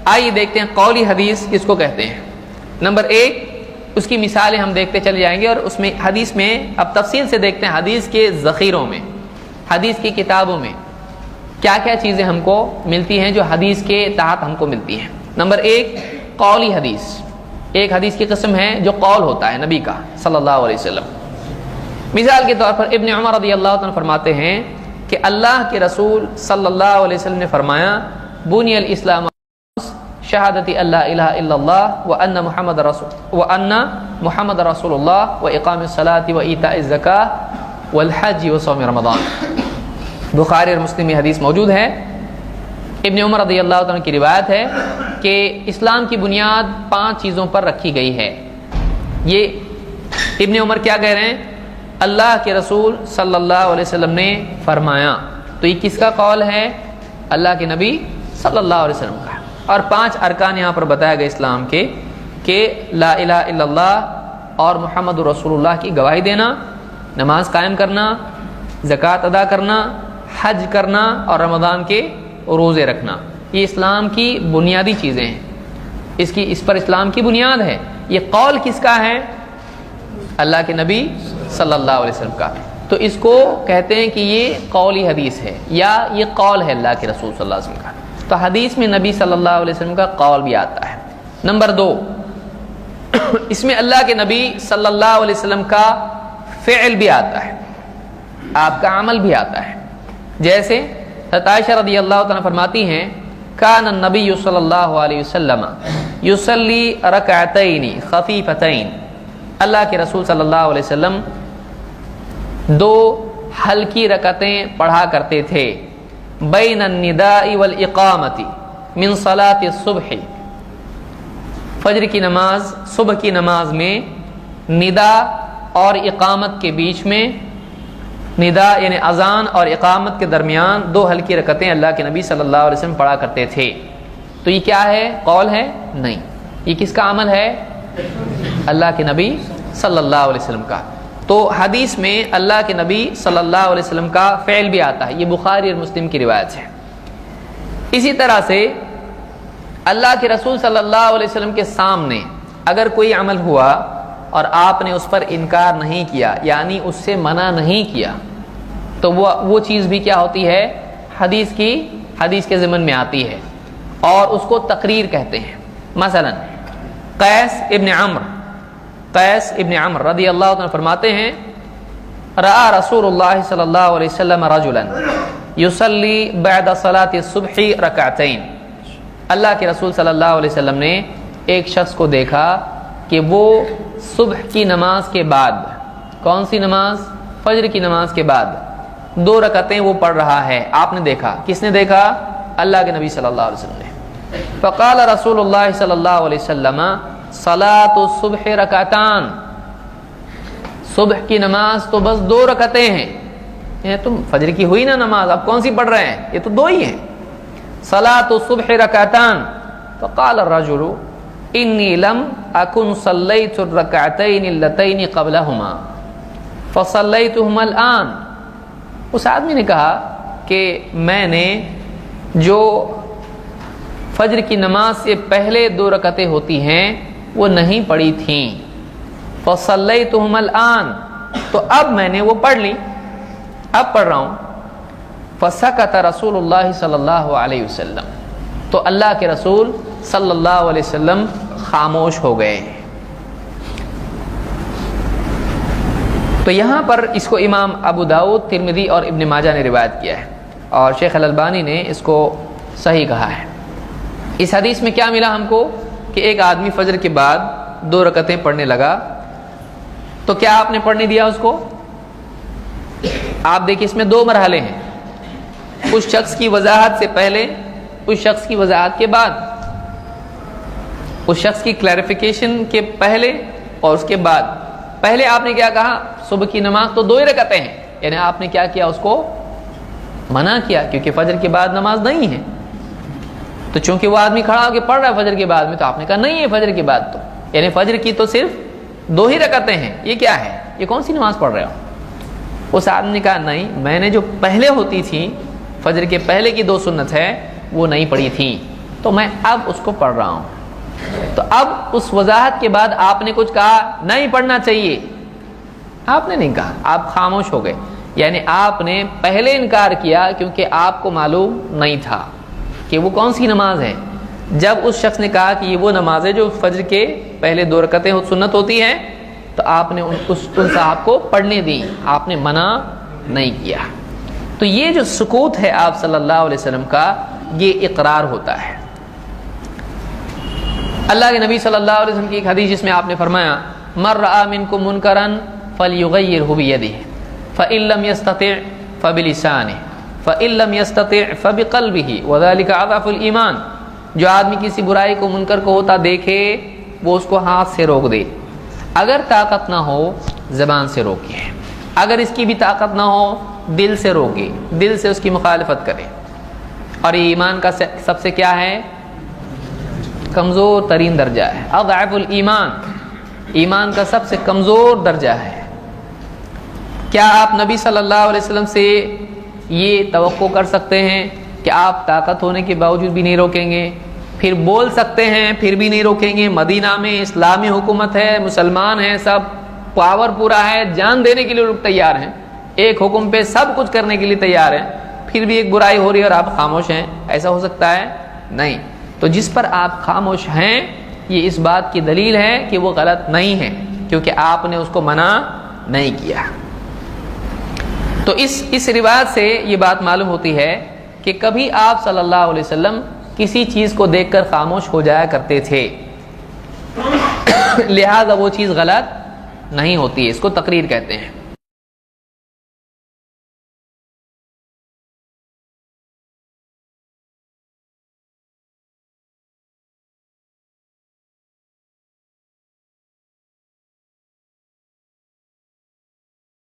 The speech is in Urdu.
آئیے دیکھتے ہیں قولی حدیث کس کو کہتے ہیں۔ نمبر ایک، اس کی مثالیں ہم دیکھتے چلے جائیں گے، اور اس میں حدیث میں اب تفصیل سے دیکھتے ہیں حدیث کے ذخیروں میں، حدیث کی کتابوں میں کیا کیا چیزیں ہم کو ملتی ہیں جو حدیث کے تحت ہم کو ملتی ہیں۔ نمبر ایک، قولی حدیث، ایک حدیث کی قسم ہے جو قول ہوتا ہے نبی کا صلی اللہ علیہ وسلم۔ مثال کے طور پر ابن عمر رضی اللہ عنہ فرماتے ہیں کہ اللہ کے رسول صلی اللہ علیہ وسلم نے فرمایا بنی الاسلام شہادت اللہ الہ الا اللہ وان محمد رسول اللہ واقام الصلاۃ وایتاء الزکاۃ والحج وصوم رمضان۔ بخاری اور مسلم میں حدیث موجود ہے۔ ابن عمر رضی اللہ عنہ کی روایت ہے کہ اسلام کی بنیاد 5 چیزوں پر رکھی گئی ہے۔ یہ ابن عمر کیا کہہ رہے ہیں؟ اللہ کے رسول صلی اللہ علیہ وسلم نے فرمایا، تو یہ کس کا قول ہے؟ اللہ کے نبی صلی اللہ علیہ وسلم کا۔ اور 5 ارکان یہاں پر بتایا گیا اسلام کے کہ لا الہ الا اللہ اور محمد رسول اللہ کی گواہی دینا، نماز قائم کرنا، زکوٰۃ ادا کرنا، حج کرنا اور رمضان کے روزے رکھنا۔ یہ اسلام کی بنیادی چیزیں ہیں، اس پر اسلام کی بنیاد ہے۔ یہ قول کس کا ہے؟ اللہ کے نبی صلی اللہ علیہ وسلم کا۔ تو اس کو کہتے ہیں کہ یہ قولی حدیث ہے یا یہ قول ہے اللہ کے رسول صلی اللہ علیہ وسلم کا۔ تو حدیث میں نبی صلی اللہ علیہ وسلم کا قول بھی آتا ہے۔ نمبر 2، اس میں اللہ کے نبی صلی اللہ علیہ وسلم کا فعل بھی آتا ہے، آپ کا عمل بھی آتا ہے۔ جیسے حضرت عائشہ رضی اللہ عنہ فرماتی ہیں کان النبی صلی اللہ علیہ وسلم یصلی رکعتین خفیفتین، اللہ کے رسول صلی اللہ علیہ وسلم 2 ہلکی رکعتیں پڑھا کرتے تھے بین النداء والاقامت من صلاۃ الصبح، فجر کی نماز، صبح کی نماز میں ندا اور اقامت کے بیچ میں، ندا یعنی اذان اور اقامت کے درمیان 2 ہلکی رکعتیں اللہ کے نبی صلی اللہ علیہ وسلم پڑھا کرتے تھے۔ تو یہ کیا ہے؟ قول ہے؟ نہیں، یہ کس کا عمل ہے؟ اللہ کے نبی صلی اللہ علیہ وسلم کا۔ تو حدیث میں اللہ کے نبی صلی اللہ علیہ وسلم کا فعل بھی آتا ہے، یہ بخاری اور مسلم کی روایت ہے۔ اسی طرح سے اللہ کے رسول صلی اللہ علیہ وسلم کے سامنے اگر کوئی عمل ہوا اور آپ نے اس پر انکار نہیں کیا، یعنی اس سے منع نہیں کیا، تو وہ چیز بھی کیا ہوتی ہے؟ حدیث کے ضمن میں آتی ہے، اور اس کو تقریر کہتے ہیں۔ مثلا قیس ابن عمر رضی اللہ عنہ فرماتے ہیں رأى رسول اللہ صلی اللہ علیہ وسلم رجلا یصلی بعد صلاۃ الصبح رکعتین، اللہ کے رسول صلی اللہ علیہ وسلم نے ایک شخص کو دیکھا کہ وہ صبح کی نماز کے بعد، کون سی نماز؟ فجر کی نماز کے بعد 2 رکعتیں وہ پڑھ رہا ہے۔ آپ نے دیکھا، کس نے دیکھا؟ اللہ کے نبی صلی اللہ علیہ وسلم نے۔ فقال رسول اللہ صلی اللہ علیہ وسلم صلاۃ الصبح رکعتان، صبح کی نماز تو بس 2 رکعتیں ہیں، تم فجر کی ہوئی نا نماز، اب کون سی پڑھ رہے ہیں؟ یہ تو 2 ہی ہیں۔ صلاۃ الصبح رکعتان، فقال الرجل انی لم اکن صلیت الرکعتین اللتین قبلہما فصلیتہما الآن، اس آدمی نے کہا کہ میں نے جو فجر کی نماز سے پہلے 2 رکعتیں ہوتی ہیں وہ نہیں پڑھی تھیں، فصلیتہما الآن، تو اب میں نے وہ پڑھ لی، اب پڑھ رہا ہوں۔ فسکت رسول اللہ صلی اللہ علیہ وسلم، تو اللہ کے رسول صلی اللہ علیہ وسلم خاموش ہو گئے۔ تو یہاں پر اس کو امام ابو داؤد، ترمذی اور ابن ماجہ نے روایت کیا ہے، اور شیخ الالبانی نے اس کو صحیح کہا ہے۔ اس حدیث میں کیا ملا ہم کو؟ کہ ایک آدمی فجر کے بعد 2 رکعتیں پڑھنے لگا، تو کیا آپ نے پڑھنے دیا اس کو؟ آپ دیکھیں اس میں 2 مرحلے ہیں، اس شخص کی وضاحت سے پہلے، اس شخص کی وضاحت کے بعد، اس شخص کی کلیریفیکیشن کے پہلے اور اس کے بعد۔ پہلے آپ نے کیا کہا؟ صبح کی نماز تو 2 ہی رکعتیں ہیں، یعنی آپ نے کیا کیا؟ اس کو منع کیا، کیونکہ فجر کے بعد نماز نہیں ہے۔ تو چونکہ وہ آدمی کھڑا ہو کے پڑھ رہا ہے فجر کے بعد میں، تو آپ نے کہا نہیں ہے فجر کے بعد تو، یعنی فجر کی تو صرف 2 ہی رکعتیں ہیں، یہ کیا ہے؟ یہ کون سی نماز پڑھ رہے ہو؟ اس آدمی نے کہا نہیں، میں نے جو پہلے ہوتی تھی، فجر کے پہلے کی 2 سنت ہے وہ نہیں پڑھی تھی۔ تو میں اب اس کو پڑھ رہا ہوں. تو اب اس وضاحت کے بعد آپ نے کچھ کہا نہیں پڑھنا چاہیے، آپ نے نہیں کہا، آپ خاموش ہو گئے. یعنی آپ نے پہلے انکار کیا کیونکہ آپ کو معلوم نہیں تھا کہ وہ کون سی نماز ہے. جب اس شخص نے کہا کہ یہ وہ نماز ہے جو فجر کے پہلے 2 رکعتیں سنت ہوتی ہیں، تو آپ نے ان صاحب کو پڑھنے دی، آپ نے منع نہیں کیا. تو یہ جو سکوت ہے آپ صلی اللہ علیہ وسلم کا، یہ اقرار ہوتا ہے. اللہ کے نبی صلی اللہ علیہ وسلم کی ایک حدیث جس میں آپ نے فرمایا من رأى منکم منکرا فلیغیرہ بیدہ فإن لم یستطع فبلسانہ فإن لم یستطع فبقلبہ وذلک اضعف الایمان. جو آدمی کسی برائی کو منکر کو ہوتا دیکھے وہ اس کو ہاتھ سے روک دے، اگر طاقت نہ ہو زبان سے روکے، اگر اس کی بھی طاقت نہ ہو دل سے روکے، دل سے اس کی مخالفت کرے. اور یہ ایمان کا سب سے کیا ہے؟ کمزور ترین درجہ ہے. اضعف الایمان، ایمان کا سب سے کمزور درجہ ہے. کیا آپ نبی صلی اللہ علیہ وسلم سے یہ توقع کر سکتے ہیں کہ آپ طاقت ہونے کے باوجود بھی نہیں روکیں گے؟ پھر بول سکتے ہیں پھر بھی نہیں روکیں گے. مدینہ میں اسلامی حکومت ہے، مسلمان ہیں، سب پاور پورا ہے، جان دینے کے لیے لوگ تیار ہیں، ایک حکم پہ سب کچھ کرنے کے لیے تیار ہیں، پھر بھی ایک برائی ہو رہی ہے اور آپ خاموش ہیں. ایسا ہو سکتا ہے؟ نہیں. تو جس پر آپ خاموش ہیں یہ اس بات کی دلیل ہے کہ وہ غلط نہیں ہے، کیونکہ آپ نے اس کو منع نہیں کیا. تو اس روایت سے یہ بات معلوم ہوتی ہے کہ کبھی آپ صلی اللہ علیہ وسلم کسی چیز کو دیکھ کر خاموش ہو جایا کرتے تھے، لہذا وہ چیز غلط نہیں ہوتی ہے. اس کو تقریر کہتے ہیں.